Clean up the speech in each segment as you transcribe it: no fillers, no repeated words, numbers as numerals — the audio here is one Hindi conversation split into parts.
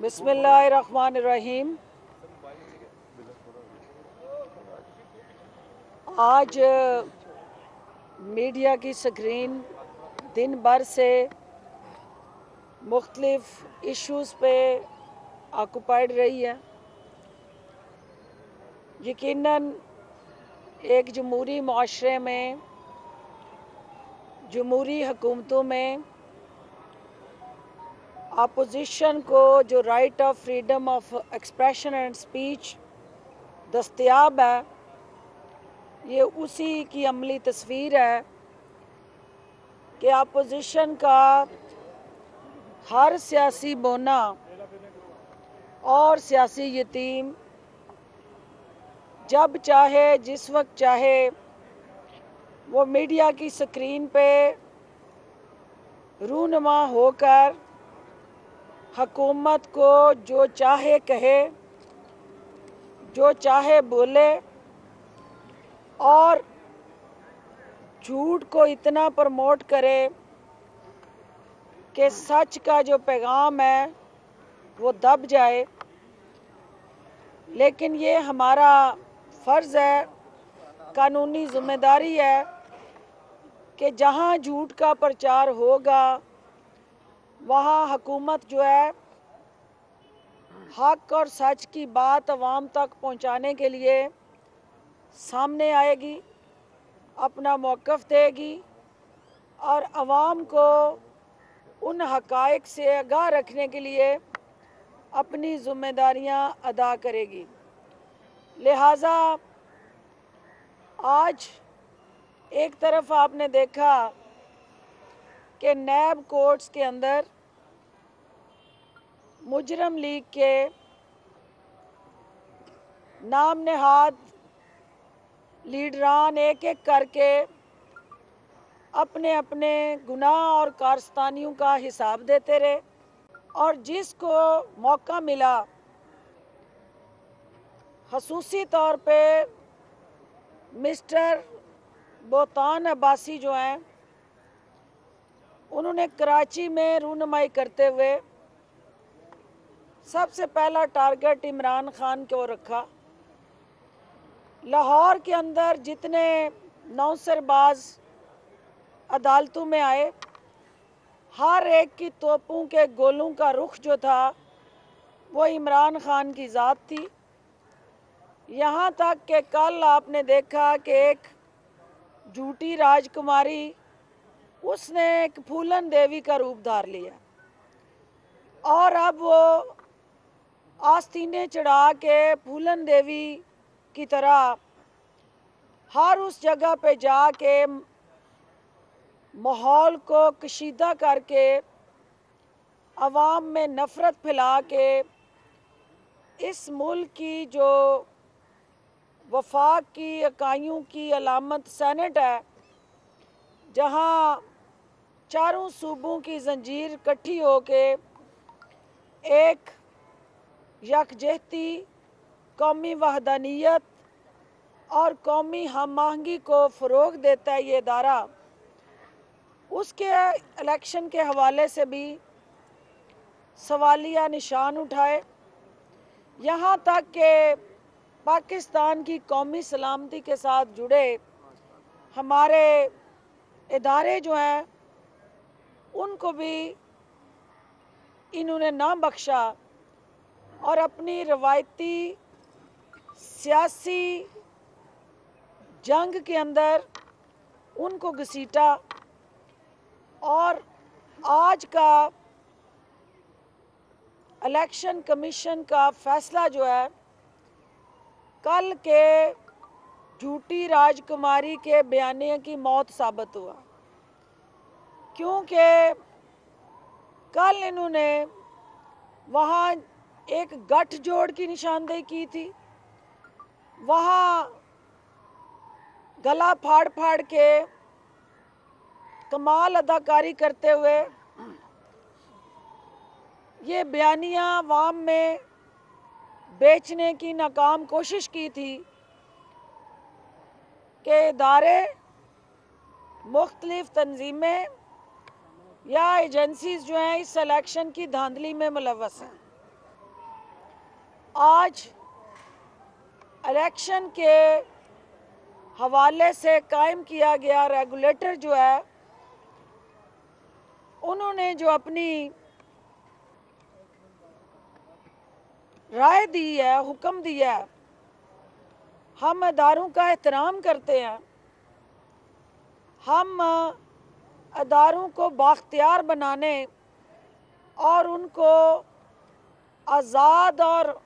बिस्मिल्लाहिर्रहमानिर्रहीम। आज मीडिया की स्क्रीन दिन भर से मुख्तलिफ इश्यूज़ पे ऑक्युपाइड रही है। यकीनन एक जमहूरी माशरे में, जमहूरी हुकूमतों में अपोजिशन को जो right of freedom of expression and speech दस्तयाब है, ये उसी की अमली तस्वीर है कि अपोजिशन का हर सियासी बोना और सियासी यतीम जब चाहे, जिस वक्त चाहे, वो मीडिया की स्क्रीन पे रूनुमा होकर हुकूमत को जो चाहे कहे, जो चाहे बोले और झूठ को इतना प्रमोट करे कि सच का जो पैगाम है वो दब जाए। लेकिन ये हमारा फ़र्ज़ है, कानूनी ज़िम्मेदारी है कि जहाँ झूठ का प्रचार होगा वहाँ हुकूमत जो है हक और सच की बात अवाम तक पहुँचाने के लिए सामने आएगी, अपना मौक़िफ़ देगी और अवाम को उन हक़ाइक़ से आगाह रखने के लिए अपनी ज़िम्मेदारियां अदा करेगी। लिहाजा आज एक तरफ आपने देखा कि नैब कोर्ट्स के अंदर मुजरम लीग के नाम नहाद लीडरान एक एक करके अपने अपने गुनाह और कारस्तानियों का हिसाब देते रहे और जिसको मौका मिला ख़ुसूसी तौर पे मिस्टर बोतान अब्बासी जो हैं, उन्होंने कराची में रूनुमाई करते हुए सबसे पहला टारगेट इमरान खान को रखा। लाहौर के अंदर जितने नौसरबाज अदालतों में आए, हर एक की तोपों के गोलों का रुख जो था वो इमरान खान की ज़ात थी। यहाँ तक कि कल आपने देखा कि एक झूठी राजकुमारी, उसने एक फूलन देवी का रूप धार लिया और अब वो आस्तीनें चढ़ा के फूलन देवी की तरह हर उस जगह पे जाके माहौल को कशीदा करके अवाम में नफ़रत फैला के इस मुल्क की जो वफाक की इकाइयों की अलामत सेनेट है, जहाँ चारों सूबों की जंजीर इकट्ठी हो के एक यकजहती, कौमी वहदानियत और कौमी हम आहंगी को फ़रोग़ देता है ये इदारा, उसके इलेक्शन के हवाले से भी सवालिया निशान उठाए। यहाँ तक कि पाकिस्तान की कौमी सलामती के साथ जुड़े हमारे इदारे जो हैं, उनको भी इन्होंने ना बख्शा और अपनी रवायती सियासी जंग के अंदर उनको घसीटा। और आज का इलेक्शन कमीशन का फैसला जो है, कल के झूठी राजकुमारी के बयानिए की मौत साबित हुआ, क्योंकि कल इन्होंने वहाँ एक गठजोड़ की निशानदेही की थी, वहाँ गला फाड़ फाड़ के कमाल अदाकारी करते हुए ये बयानिया अवाम में बेचने की नाकाम कोशिश की थी कि इदारे, मुख्तलिफ तंजीमें या एजेंसीज जो हैं इस इलेक्शन की धांधली में मुलव्वस हैं। आज इलेक्शन के हवाले से कायम किया गया रेगुलेटर जो है, उन्होंने जो अपनी राय दी है, हुक्म दिया है, हम अदारों का एहतराम करते हैं। हम अदारों को बाख्तियार बनाने और उनको आज़ाद और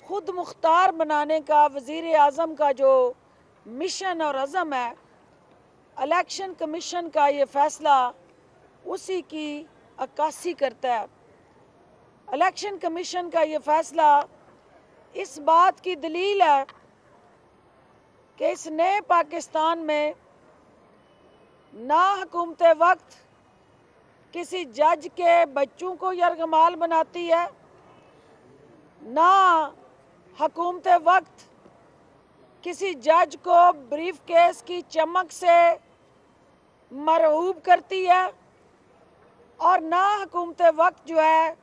ख़ुद मुख्तार बनाने का वज़ीर आज़म का जो मिशन और अज़म है, इलेक्शन कमीशन का ये फ़ैसला उसी की अक्कासी करता है। इलेक्शन कमीशन का ये फ़ैसला इस बात की दलील है कि इस नए पाकिस्तान में ना हुकूमत वक्त किसी जज के बच्चों को यरगमाल बनाती है, ना हुकूमत वक्त किसी जज को ब्रीफ केस की चमक से मरऊब करती है, और ना हुकूमत वक्त जो है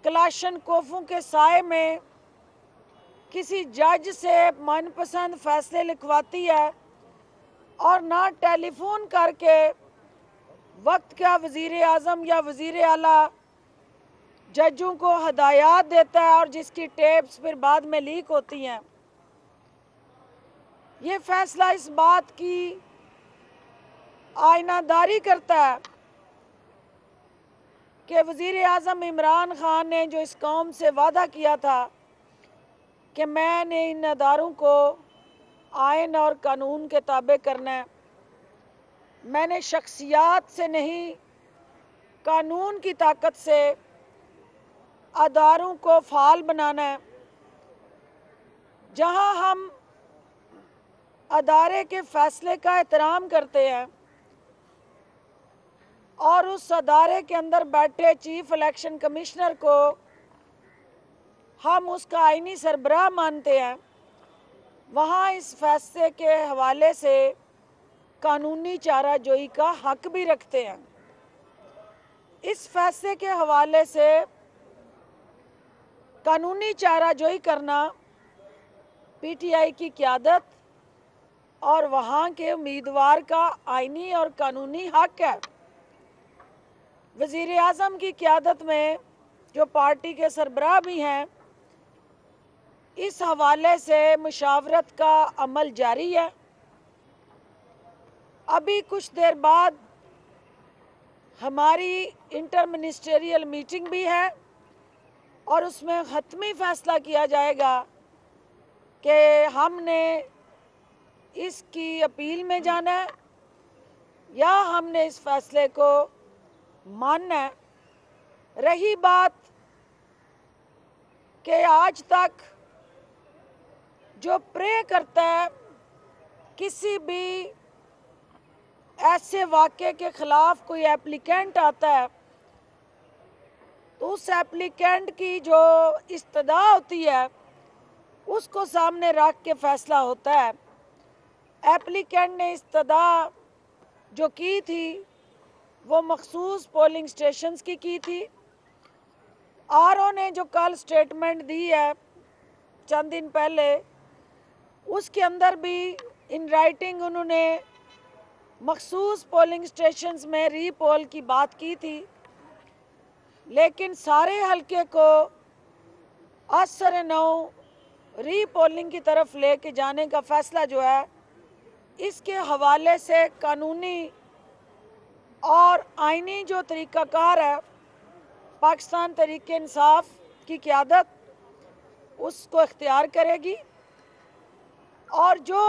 कलाशनकोफों के साए में किसी जज से मनपसंद फैसले लिखवाती है, और ना टेलीफोन करके वक्त का वज़ीर आज़म या वज़ीर आला जजों को हदायत देता है और जिसकी टेप्स फिर बाद में लीक होती हैं। ये फैसला इस बात की आईनादारी करता है कि वज़ीर आज़म इमरान खान ने जो इस कौम से वादा किया था कि मैंने इन अदारों को आइन और कानून के ताबे करना है, मैंने शख्सियात से नहीं कानून की ताकत से अदारों को फ़ाल बनाना है। जहां हम अदारे के फ़ैसले का एहतराम करते हैं और उस अदारे के अंदर बैठे चीफ इलेक्शन कमिश्नर को हम उसका आईनी सरबराह मानते हैं, वहाँ इस फैसले के हवाले से कानूनी चाराजोई का हक भी रखते हैं। इस फैसले के हवाले से कानूनी चाराजोई करना पीटीआई की क़यादत और वहाँ के उम्मीदवार का आईनी और कानूनी हक है। वज़ीर आज़म की क़यादत में जो पार्टी के सरबराह भी हैं, इस हवाले से मुशावरत का अमल जारी है। अभी कुछ देर बाद हमारी इंटर मिनिस्ट्रियल मीटिंग भी है और उसमें हतमी फ़ैसला किया जाएगा कि हमने इसकी अपील में जाना है या हमने इस फैसले को मानना है। रही बात कि आज तक जो प्रे करता है किसी भी ऐसे वाक़े के ख़िलाफ़ कोई एप्लीकेंट आता है तो उस एप्लीकेंट की जो इस्तदा होती है उसको सामने रख के फ़ैसला होता है। एप्लीकेंट ने इस्तदा जो की थी वो मखसूस पोलिंग स्टेशंस की थी। आरओ ने जो कल स्टेटमेंट दी है चंद दिन पहले, उसके अंदर भी इन राइटिंग उन्होंने मखसूस पोलिंग स्टेशंस में रीपोल की बात की थी, लेकिन सारे हलके को असर नौ रीपोलिंग की तरफ लेके जाने का फ़ैसला जो है, इसके हवाले से कानूनी और आईनी जो तरीक़ाकार है पाकिस्तान तहरीक इंसाफ की क़यादत उसको इख्तियार करेगी। और जो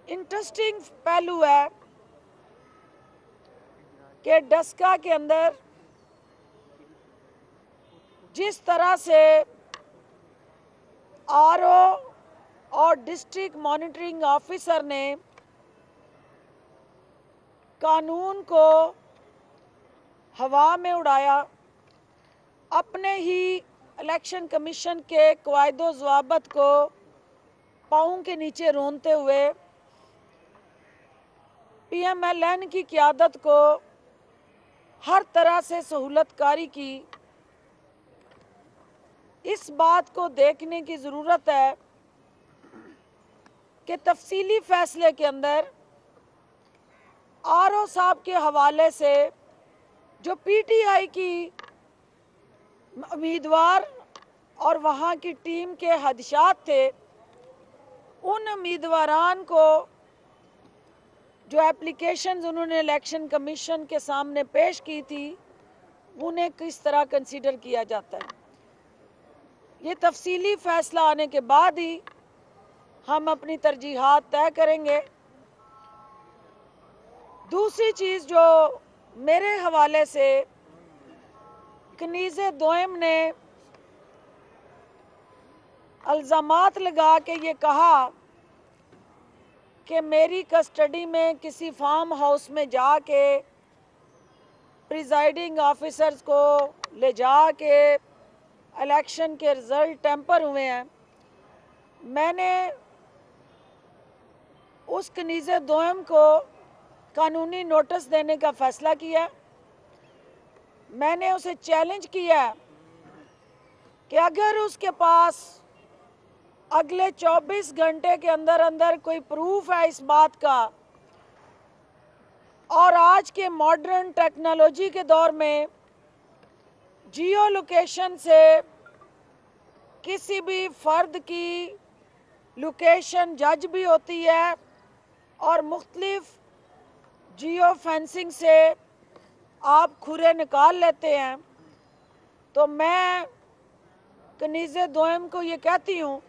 इंटरेस्टिंग पहलू है कि डस्का के अंदर जिस तरह से आरओ और डिस्ट्रिक्ट मॉनिटरिंग ऑफिसर ने कानून को हवा में उड़ाया, अपने ही इलेक्शन कमीशन के क़वायदो ज़वाबित को पाँव के नीचे रोनते हुए पीएमएलएन की क़यादत को हर तरह से सहूलतकारी की इस बात को देखने की ज़रूरत है कि तफसीली फैसले के अंदर आरओ साहब के हवाले से जो पीटीआई की उम्मीदवार और वहाँ की टीम के हदशात थे, उन उम्मीदवारान को जो एप्लीकेशंस उन्होंने इलेक्शन कमीशन के सामने पेश की थी, उन्हें किस तरह कंसीडर किया जाता है। ये तफसीली फैसला आने के बाद ही हम अपनी तरजीहात तय करेंगे। दूसरी चीज़ जो मेरे हवाले से कनीज़े दोयम ने अल्ज़ामात लगा के ये कहा कि मेरी कस्टडी में किसी फार्म हाउस में जाके प्रिजाइडिंग ऑफिसर्स को ले जाके इलेक्शन के रिज़ल्ट टेम्पर हुए हैं। मैंने उस कनीज़े दोयम को कानूनी नोटिस देने का फ़ैसला किया। मैंने उसे चैलेंज किया कि अगर उसके पास अगले 24 घंटे के अंदर अंदर कोई प्रूफ है इस बात का, और आज के मॉडर्न टेक्नोलॉजी के दौर में जियो लोकेशन से किसी भी फ़र्द की लोकेशन जज भी होती है और मुख्तलिफ जियो फेंसिंग से आप खुरे निकाल लेते हैं, तो मैं कनीज़े दोयम को ये कहती हूँ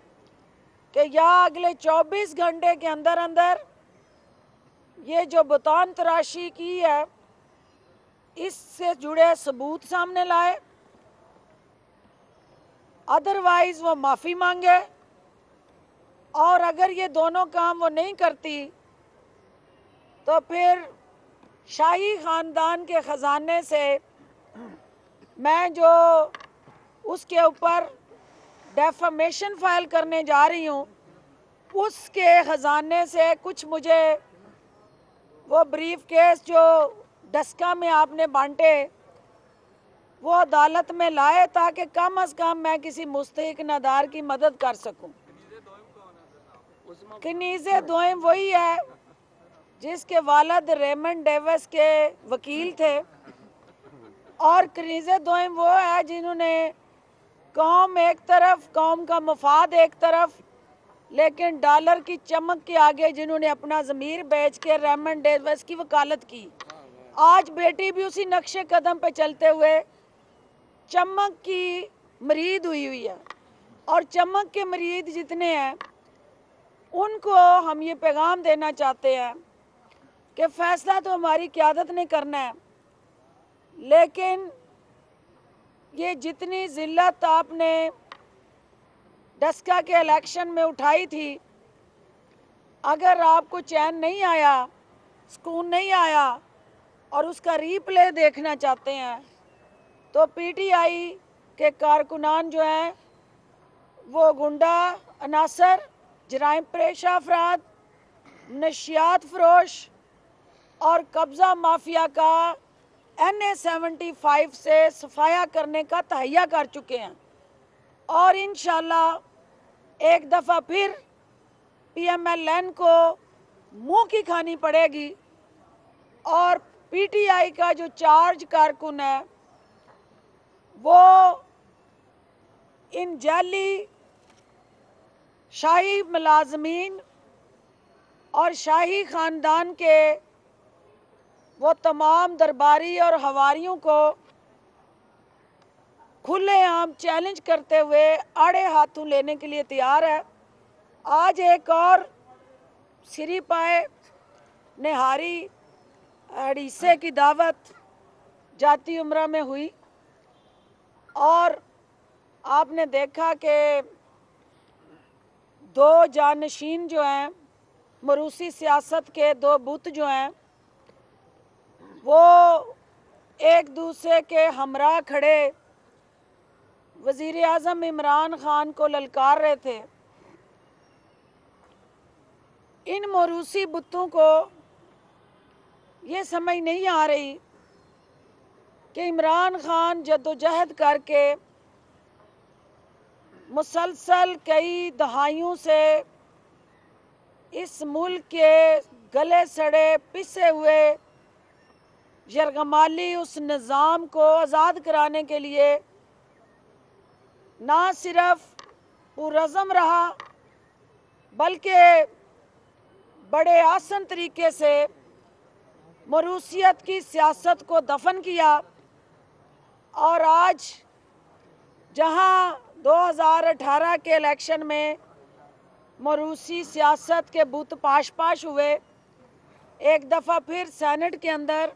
कि या अगले 24 घंटे के अंदर अंदर ये जो बुतान तराशी की है इससे जुड़े सबूत सामने लाए, अदरवाइज़ वो माफ़ी मांगे, और अगर ये दोनों काम वो नहीं करती तो फिर शाही ख़ानदान के ख़जाने से मैं जो उसके ऊपर डेफमेशन फाइल करने जा रही हूँ, उसके ख़जाने से कुछ मुझे वो ब्रीफ केस जो डस्का में आपने बांटे वो अदालत में लाए, ताकि कम अज़ कम मैं किसी मुस्तहिक नादार की मदद कर सकूँ। कनीज़े दोयम वही है जिसके वालिद रेमंड डेविस के वकील थे, और कनीज़े दोयम वो है जिन्होंने कौम एक तरफ, कौम का मफाद एक तरफ, लेकिन डॉलर की चमक के आगे जिन्होंने अपना ज़मीर बेच के रेमंड डेविस की वकालत की। आज बेटी भी उसी नक्शे कदम पे चलते हुए चमक की मरीद हुई है, और चमक के मरीद जितने हैं उनको हम ये पैगाम देना चाहते हैं कि फ़ैसला तो हमारी क़यादत ने करना है, लेकिन ये जितनी ज़िल्लत आपने डस्का के इलेक्शन में उठाई थी, अगर आपको चैन नहीं आया, सुकून नहीं आया और उसका रीप्ले देखना चाहते हैं, तो पीटीआई के कारकुनान जो हैं वो गुंडा अनासर, जराइम पेशा अफराद, नशियात फरोश और कब्ज़ा माफिया का NA-75 से सफाया करने का तहैया कर चुके हैं, और इंशाल्लाह एक दफ़ा फिर PMLN को मुंह की खानी पड़ेगी, और पीटीआई का जो चार्ज कारकुन है वो इन जाली शाही मुलाजमीन और शाही ख़ानदान के वो तमाम दरबारी और हवारियों को खुलेआम चैलेंज करते हुए आड़े हाथों लेने के लिए तैयार है। आज एक और सिरी पाए निहारी हड़ीसे की दावत जाती उम्रा में हुई, और आपने देखा कि दो जानशीन जो हैं, मरूसी सियासत के दो बुत जो हैं, वो एक दूसरे के हमरा खड़े वज़ीर आज़म इमरान ख़ान को ललकार रहे थे। इन मरूसी बुतों को ये समझ नहीं आ रही कि इमरान ख़ान जद्दोजहद करके मुसलसल कई दहाइयों से इस मुल्क के गले सड़े पिसे हुए यरगमाली उस निज़ाम को आज़ाद कराने के लिए ना सिर्फ पुरज़म रहा बल्कि बड़े आसान तरीके से मरूसियत की सियासत को दफन किया। और आज जहां 2018 के इलेक्शन में मरूसी सियासत के बुत पाश पाश हुए, एक दफ़ा फिर सेनेट के अंदर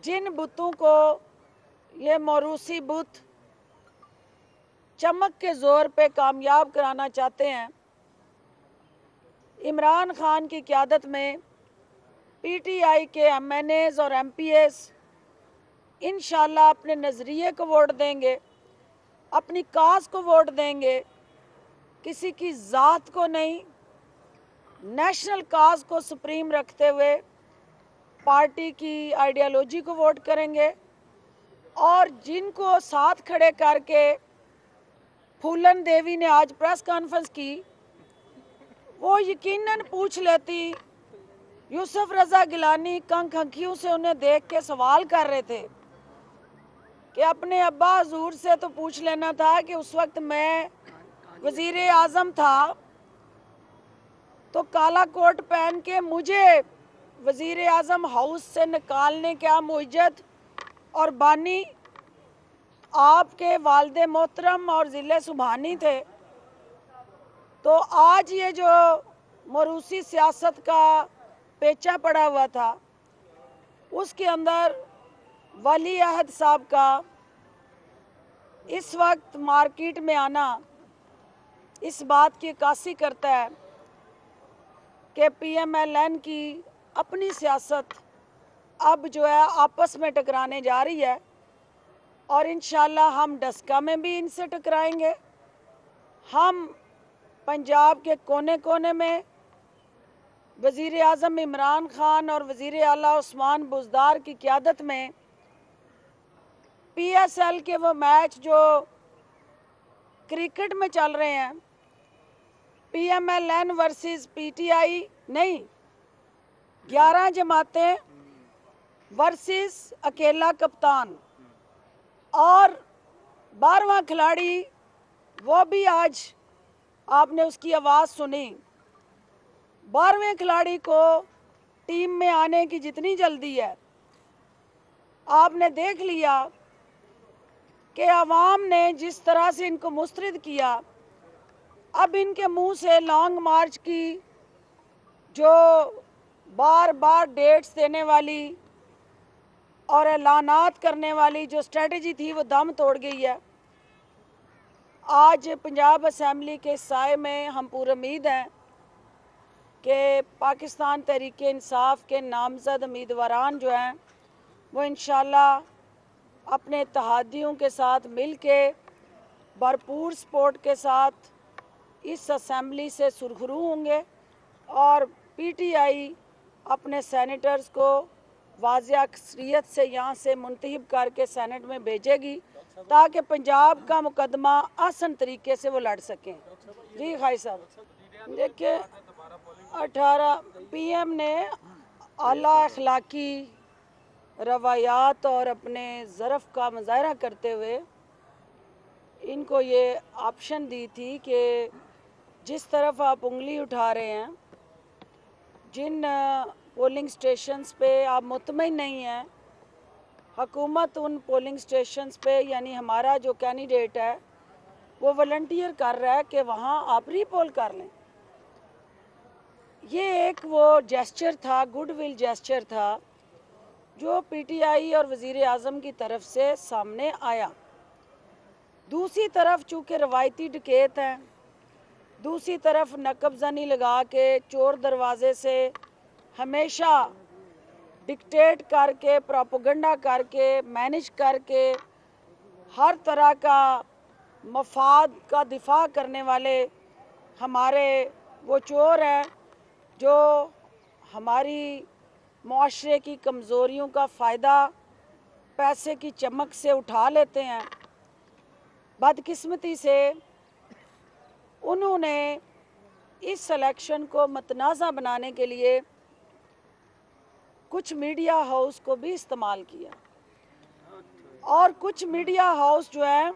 जिन बुतों को ये मरूसी बुत चमक के ज़ोर पे कामयाब कराना चाहते हैं, इमरान खान की क़यादत में पीटीआई के एमएनएज़ और एमपीएस इंशाल्लाह अपने नज़रिए को वोट देंगे, अपनी काज को वोट देंगे, किसी की ज़ात को नहीं, नेशनल काज को सुप्रीम रखते हुए पार्टी की आइडियोलॉजी को वोट करेंगे। और जिनको साथ खड़े करके फूलन देवी ने आज प्रेस कॉन्फ्रेंस की, वो यकीनन पूछ लेती, यूसुफ रज़ा गिलानी कंख आँखियों से उन्हें देख के सवाल कर रहे थे कि अपने अब्बा हजूर से तो पूछ लेना था कि उस वक्त मैं वज़ीर आज़म था तो काला कोट पहन के मुझे वज़ीर आज़म हाउस से निकालने क्या मुइज्जत और बानी आपके वालिद मोहतरम और ज़िले सुबहानी थे। तो आज ये जो मरूसी सियासत का पेचा पड़ा हुआ था, उसके अंदर वली अहद साहब का इस वक्त मार्केट में आना इस बात की अक्कासी करता है कि पीएमएलएन की अपनी सियासत अब जो है आपस में टकराने जा रही है। और इंशाल्लाह हम डस्का में भी इनसे टकराएंगे। हम पंजाब के कोने कोने में वज़ीर आज़म इमरान खान और वज़ीर आला उस्मान बुज़दार की क़यादत में पीएसएल के वो मैच जो क्रिकेट में चल रहे हैं, पीएमएलएन वर्सेस पीटीआई नहीं, 11 जमातें वर्सेस अकेला कप्तान, और 12वां खिलाड़ी वो भी आज आपने उसकी आवाज़ सुनी। 12वें खिलाड़ी को टीम में आने की जितनी जल्दी है, आपने देख लिया कि आवाम ने जिस तरह से इनको मुस्तरद किया, अब इनके मुंह से लॉन्ग मार्च की जो बार बार डेट्स देने वाली और ऐलानात करने वाली जो स्ट्रेटजी थी वो दम तोड़ गई है। आज पंजाब असेंबली के साए में हम पूरी उम्मीद हैं कि पाकिस्तान तहरीक इंसाफ के नामज़द उम्मीदवारान जो हैं वो इंशाल्लाह अपने इत्तेहादियों के साथ मिल के भरपूर सपोर्ट के साथ इस असेंबली से सुरखरू होंगे और पीटीआई अपने सेनेटर्स को वाज़िया अक्सरियत से यहाँ से मुंतखब करके सेनेट में भेजेगी ताकि पंजाब का मुकदमा आसान तरीके से वो लड़ सकें। जी खाई साहब, देखिए 18 पीएम ने आला अखलाकी रवायात और अपने ज़रफ़ का मुज़ाहरा करते हुए इनको ये ऑप्शन दी थी कि जिस तरफ आप उंगली उठा रहे हैं, जिन पोलिंग स्टेशंस पे आप मुतमईन नहीं हैं, हुकूमत उन पोलिंग स्टेशंस पे यानी हमारा जो कैंडिडेट है वो वॉलंटियर कर रहा है कि वहाँ आप रीपोल कर लें। ये एक वो जेस्चर था, गुडविल जेस्चर था जो पीटीआई और वज़ीर आज़म की तरफ से सामने आया। दूसरी तरफ चूँकि रवायती डकैत हैं, दूसरी तरफ नकबज़नी लगा के चोर दरवाज़े से हमेशा डिक्टेट करके, प्रोपेगेंडा करके, मैनेज करके हर तरह का मफाद का दिफा करने वाले हमारे वो चोर हैं जो हमारी मुआशरे की कमज़ोरियों का फ़ायदा पैसे की चमक से उठा लेते हैं। बदकिस्मती से उन्होंने इस सिलेक्शन को मतनाज़ा बनाने के लिए कुछ मीडिया हाउस को भी इस्तेमाल किया, और कुछ मीडिया हाउस जो है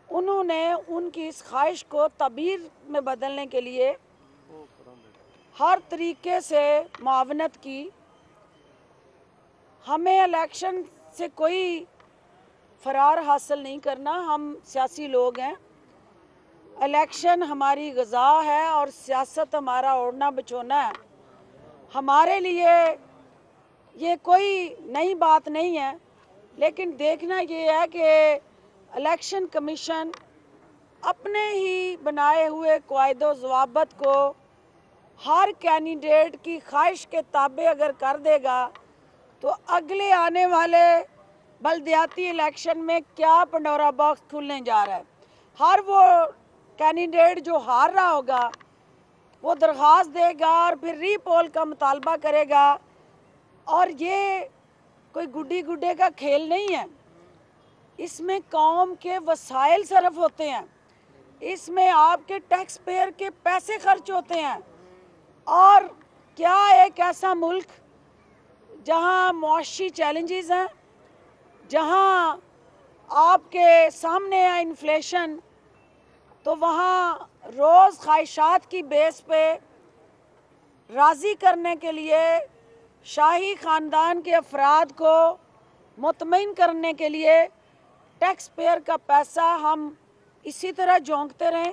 उन्होंने उनकी इस ख्वाहिश को तबीर में बदलने के लिए हर तरीके से मुआवनत की। हमें इलेक्शन से कोई फरार हासिल नहीं करना, हम सियासी लोग हैं, इलेक्शन हमारी ग़िज़ा है और सियासत हमारा ओढ़ना बिछोना है। हमारे लिए ये कोई नई बात नहीं है, लेकिन देखना ये है कि इलेक्शन कमीशन अपने ही बनाए हुए कायदो ज़वाबित को हर कैंडिडेट की ख्वाहिश के ताबे अगर कर देगा तो अगले आने वाले बल्दियाती इलेक्शन में क्या पंडोरा बॉक्स खुलने जा रहा है। हर वो कैंडिडेट जो हार रहा होगा वो दरख्वास्त देगा और फिर रीपोल का मुतालबा करेगा, और ये कोई गुड्डी गुड्डे का खेल नहीं है। इसमें कौम के वसाइल सरफ होते हैं, इसमें आपके टैक्स पेयर के पैसे खर्च होते हैं। और क्या एक ऐसा मुल्क जहां मुआशी चैलेंजेस हैं, जहां आपके सामने है इन्फ्लेशन, तो वहाँ रोज़ ख्वाहिशात की बेस पे राज़ी करने के लिए शाही ख़ानदान के अफराद को मुतमईन करने के लिए टैक्स पेयर का पैसा हम इसी तरह झोंकते रहें,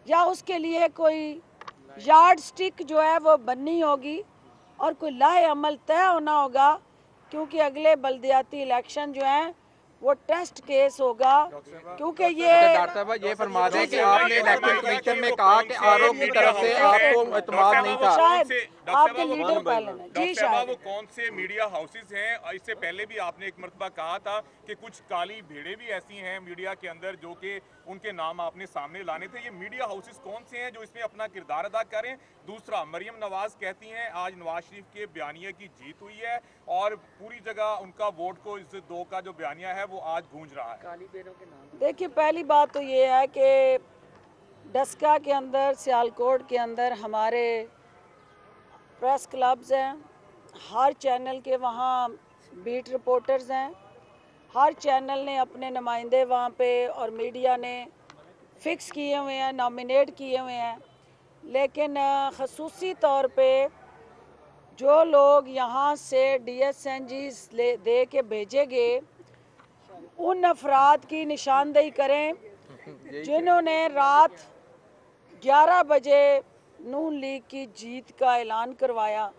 या उसके लिए कोई यार्ड स्टिक जो है वो बननी होगी और कोई लाहे अमल तय होना होगा, क्योंकि अगले बल्दियाती इलेक्शन जो हैं वो टेस्ट केस होगा। क्योंकि ये डॉक्टर साहब ये फरमा दें कि आपने इलेक्शन कमीशन में कहा कि आरोप की तरफ से आपको एतमाद नहीं था, शायद आपके लीडर पहले जी शायद वो कौन से मीडिया हाउसेस हैं? इससे पहले भी आपने एक मरतबा कहा था कि कुछ काली भेड़ें भी ऐसी हैं मीडिया के अंदर जो कि उनके नाम आपने सामने लाने थे। ये मीडिया हाउसेस कौन से हैं जो इसमें अपना किरदार अदा करें? दूसरा, मरियम नवाज कहती हैं आज नवाज शरीफ के बयानिया की जीत हुई है और पूरी जगह उनका वोट को इज्जत दो का जो बयानिया है वो आज गूंज रहा है। देखिए, पहली बात तो ये है कि डस्का के अंदर, सियालकोट के अंदर हमारे प्रेस क्लब्स हैं, हर चैनल के वहाँ बीट रिपोर्टर्स हैं, हर चैनल ने अपने नुमाइंदे वहाँ पे और मीडिया ने फिक्स किए हुए हैं, नॉमिनेट किए हुए हैं। लेकिन ख़ुसूसी तौर पे जो लोग यहाँ से DSNGs दे के भेजे गए उन अफराद की निशानदेही करें जिन्होंने रात 11 बजे नून लीग की जीत का ऐलान करवाया,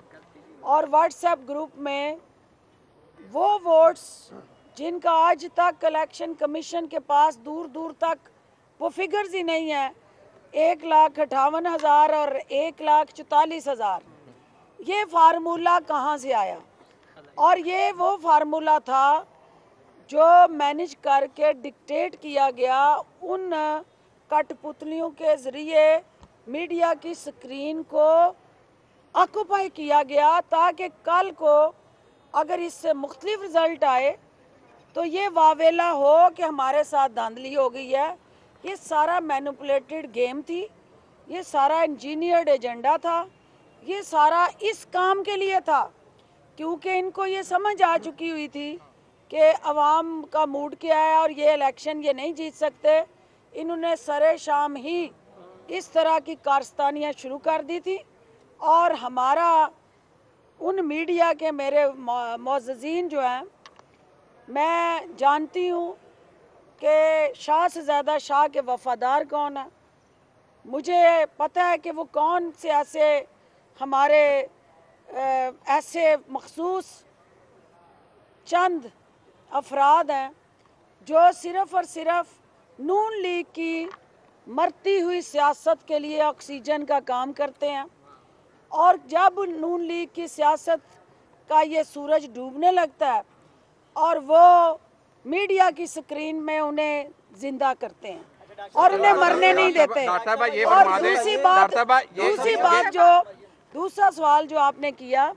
और व्हाट्सएप ग्रुप में वो वोट्स जिनका आज तक इलेक्शन कमीशन के पास दूर दूर तक वो फिगर्स ही नहीं है, 1,58,000 और 1,44,000, ये फार्मूला कहाँ से आया? और ये वो फार्मूला था जो मैनेज करके डिक्टेट किया गया उन कठपुतलियों के ज़रिए मीडिया की स्क्रीन को ऑक्यूपाई किया गया, ताकि कल को अगर इससे मुख्तलिफ रिज़ल्ट आए तो ये वावेला हो कि हमारे साथ धांधली हो गई है। ये सारा मैनिपुलेटेड गेम थी, ये सारा इंजीनियर्ड एजेंडा था, ये सारा इस काम के लिए था क्योंकि इनको ये समझ आ चुकी हुई थी कि अवाम का मूड क्या है और ये इलेक्शन ये नहीं जीत सकते। इन्होंने सरे शाम ही इस तरह की कारस्तानियाँ शुरू कर दी थी, और हमारा उन मीडिया के मेरे मोअज़्ज़ीन जो हैं, मैं जानती हूँ कि शाह से ज़्यादा शाह के वफ़ादार कौन है। मुझे पता है कि वो कौन से ऐसे हमारे ऐसे मखसूस चंद अफराद हैं जो सिर्फ़ और सिर्फ नून लीग की मरती हुई सियासत के लिए ऑक्सीजन का काम करते हैं, और जब नून लीग की सियासत का ये सूरज डूबने लगता है और वो मीडिया की स्क्रीन में उन्हें जिंदा करते हैं और उन्हें मरने नहीं देते। और दूसरा सवाल जो आपने किया,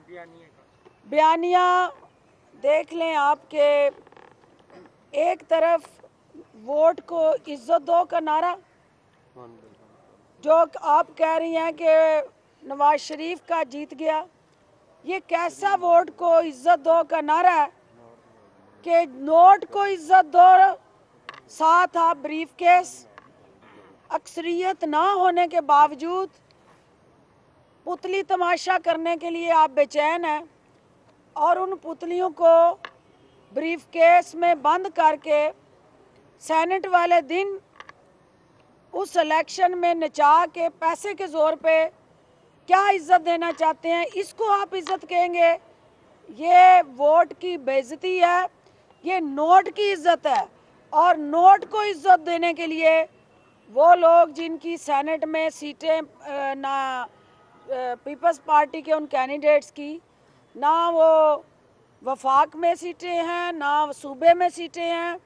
बयानिया देख लें आपके एक तरफ वोट को इज्जत दो का नारा, जो आप कह रही हैं कि नवाज शरीफ का जीत गया, ये कैसा वोट को इज्जत दो का नारा है कि नोट को इज्जत दो, साथ आप ब्रीफ केस, अक्सरियत ना होने के बावजूद पुतली तमाशा करने के लिए आप बेचैन हैं और उन पुतलियों को ब्रीफ केस में बंद करके सेनेट वाले दिन उस इलेक्शन में नचा के पैसे के जोर पे क्या इज्जत देना चाहते हैं, इसको आप इज्जत कहेंगे? ये वोट की बेइज्जती है, ये नोट की इज्जत है। और नोट को इज्जत देने के लिए वो लोग जिनकी सेनेट में सीटें ना पीपल्स पार्टी के उन कैंडिडेट्स की ना वो वफाक में सीटें हैं ना सूबे में सीटें हैं,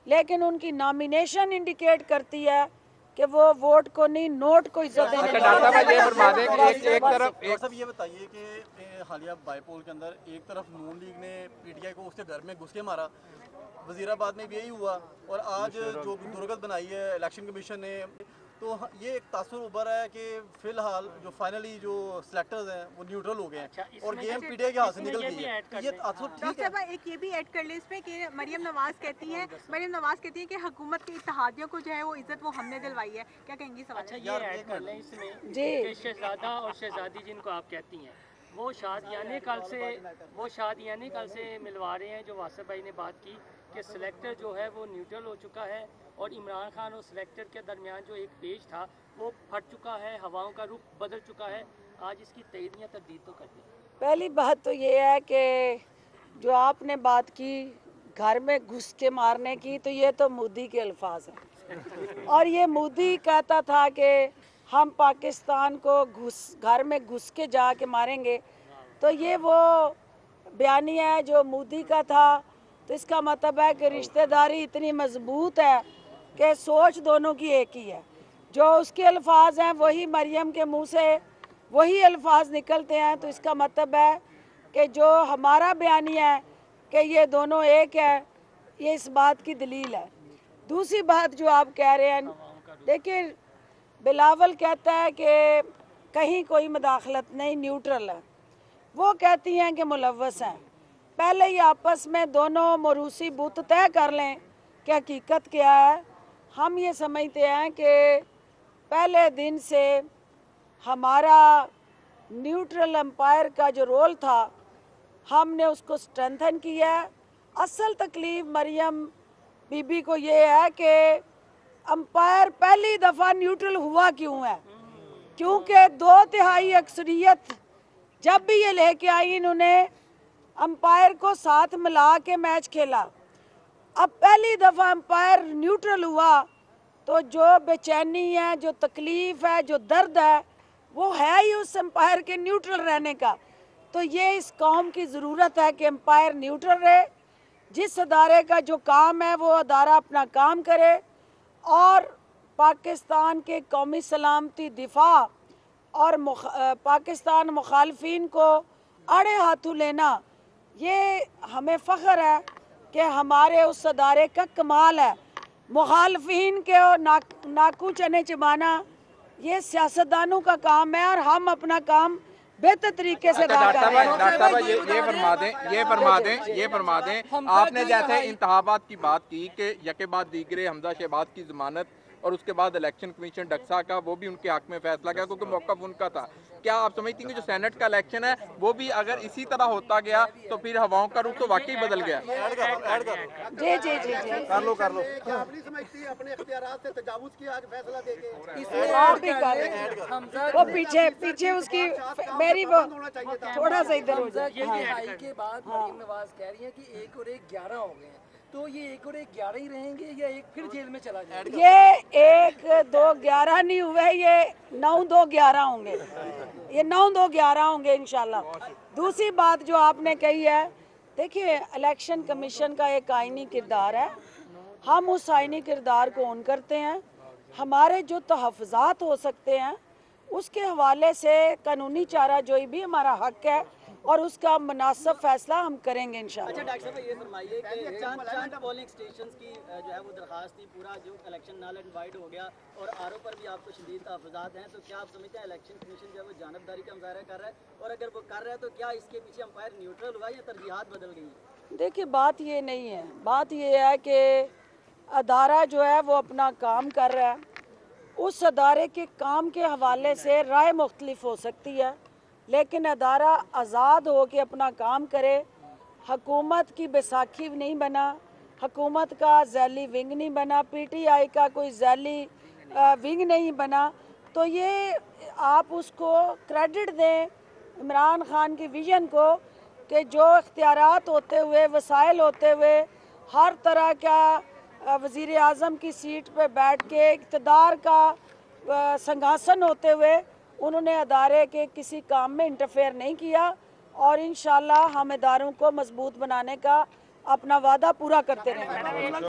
लेकिन उनकी नॉमिनेशन इंडिकेट करती है कि वो वोट को नहीं नोट को इज्जत देने डॉक्टर साहब ये फरमा दें कि एक तरफ डॉक्टर साहब ये बताइए कि हालिया बाईपोल के अंदर एक तरफ नून लीग ने पीटीआई को उसके घर में घुस के मारा, वजीराबाद में भी यही हुआ, और आज जो दुर्गत बनाई है इलेक्शन कमीशन ने, तो ये एक तासुर उभर है कि फिलहाल जो फाइनली जो सिलेक्टर्स हैं वो न्यूट्रल हो गए हैं और गेम पीटीआई के हाथ से निकल गई है। ये तासुर ठीक है? एक ये भी ऐड कर ले इसमें कि मरियम नवाज कहती हैं कि हुकूमत के इत्तेहादियों को जो है वो इज्जत वो हमने दिलवाई है, क्या कहेंगी सवाल? अच्छा ये ऐड कर लें इसमें जी। कि शहजादा और शहजादी जिनको आप कहती हैं वो शादियाने कल से मिलवा रहे हैं, जो वासिफ भाई ने बात की कि सिलेक्टर जो है वो न्यूट्रल हो चुका है और इमरान खान और सिलेक्टर के दरमियान जो एक पेज था वो फट चुका है, हवाओं का रुख बदल चुका है। आज इसकी तैयारियाँ तब्दील तो कर दी। पहली बात तो ये है कि जो आपने बात की घर में घुस के मारने की, तो ये तो मोदी के अल्फाज हैं और ये मोदी कहता था कि हम पाकिस्तान को घर में घुस के जाके मारेंगे, तो ये वो बयानिया है जो मोदी का था। तो इसका मतलब है कि रिश्तेदारी इतनी मजबूत है कि सोच दोनों की एक ही है। जो उसके अल्फाज हैं वही मरियम के मुंह से वही अल्फाज निकलते हैं, तो इसका मतलब है कि जो हमारा बयानिया है कि ये दोनों एक है, ये इस बात की दलील है। दूसरी बात जो आप कह रहे हैं, देखिए बिलावल कहता है कि कहीं कोई मदाखलत नहीं, न्यूट्रल है। वो कहती हैं कि मुलव्वस हैं। पहले ही आपस में दोनों मरूसी बुत तय कर लें कि हकीकत क्या है। हम ये समझते हैं कि पहले दिन से हमारा न्यूट्रल एम्पायर का जो रोल था हमने उसको स्ट्रेंथन किया है। असल तकलीफ मरियम बीबी को ये है कि अंपायर पहली दफ़ा न्यूट्रल हुआ क्यों है, क्योंकि 2/3 अक्सरियत जब भी ये लेके आई इन्होंने अंपायर को साथ मिला के मैच खेला। अब पहली दफ़ा अंपायर न्यूट्रल हुआ तो जो बेचैनी है, जो तकलीफ़ है, जो दर्द है, वो है ही उस अंपायर के न्यूट्रल रहने का। तो ये इस कौम की ज़रूरत है कि अंपायर न्यूट्रल रहे, जिस अदारे का जो काम है वो अदारा अपना काम करे और पाकिस्तान के कौमी सलामती दिफा और पाकिस्तान मुखालफिन को अड़े हाथों लेना, ये हमें फ़ख्र है कि हमारे उस अदारे का कमाल है। मुखालफिन के और नाकू चने चबाना ये सियासतदानों का काम है और हम अपना काम बेहतर तरीके से अदा कर रहे हैं। डॉक्टर साहब ये फरमा दें आपने जैसे इंतखाबात की बात की कि यके बाद दीगरे हमजा शहबाज की जमानत और उसके बाद इलेक्शन कमीशन डक्सा का वो भी उनके हक में फैसला किया क्योंकि मौक़िफ़ उनका था। क्या आप समझती हैं कि जो सेनेट का इलेक्शन है वो भी अगर इसी तरह होता गया तो फिर हवाओं का रुख तो वाकई बदल गया? जी जी जी जी कर लो आप नहीं समझती अपने इख्तियारात से तजावुज़ किया आज फैसला देके? आप भी कर वो पीछे उसकी मेरी वो थोड़ा सा इधर हो जाए। भाई के बाद मरियम नवाज कह रही है कि 1 और 1 11 हो गए हैं, तो ये 1 और 1 11 ही रहेंगे या एक फिर जेल में चला जाएगा? ये 1 2 11 नहीं हुए, ये 9 2 11 होंगे, ये 9 2 11 होंगे इंशाल्लाह। दूसरी बात जो आपने कही है, देखिए इलेक्शन कमीशन का एक आईनी किरदार है, हम उस आईनी किरदार को ऑन करते हैं। हमारे जो तहफ़्फ़ुज़ात हो सकते हैं उसके हवाले से कानूनी चाराजोई भी हमारा हक है और उसका मुनासिब फैसला हम करेंगे इंशाअल्लाह। अच्छा डॉक्टर साहब ये फरमाइए कि चांद पोलिंग स्टेशंस की जो है वो दरखास्त थी, पूरा जो इलेक्शन नल एंड वाइड हो गया और आरओ पर भी आपको शदीद तहफ़्फ़ुज़ात हैं, तो क्या आप समझते हैं इलेक्शन कमीशन जो है वो जानबदारी का मुज़ाहरा कर रहा है, और अगर वो कर रहा है तो क्या इसके पीछे अंपायर न्यूट्रल हुआ या तरजीहात बदल गई हैं? देखिए बात ये नहीं है, बात ये है कि अदारा जो है वो अपना काम कर रहा है, उस अदारे के काम के हवाले से राय मुख्तलिफ हो सकती है, लेकिन अदारा आज़ाद हो के अपना काम करे। हुकूमत की बैसाखी नहीं बना, हुकूमत का जैली विंग नहीं बना, PTI का कोई जैली विंग नहीं बना, तो ये आप उसको क्रेडिट दें इमरान खान की विजन को कि जो इख्तियारात होते हुए, वसाइल होते हुए, हर तरह का वज़ीर आज़म की सीट पे बैठ के इक़्तिदार का संघासन होते हुए उन्होंने अदारे के किसी काम में इंटरफेयर नहीं किया, और इंशाअल्लाह हम इदारों को मजबूत बनाने का अपना वादा पूरा करते रहेंगे।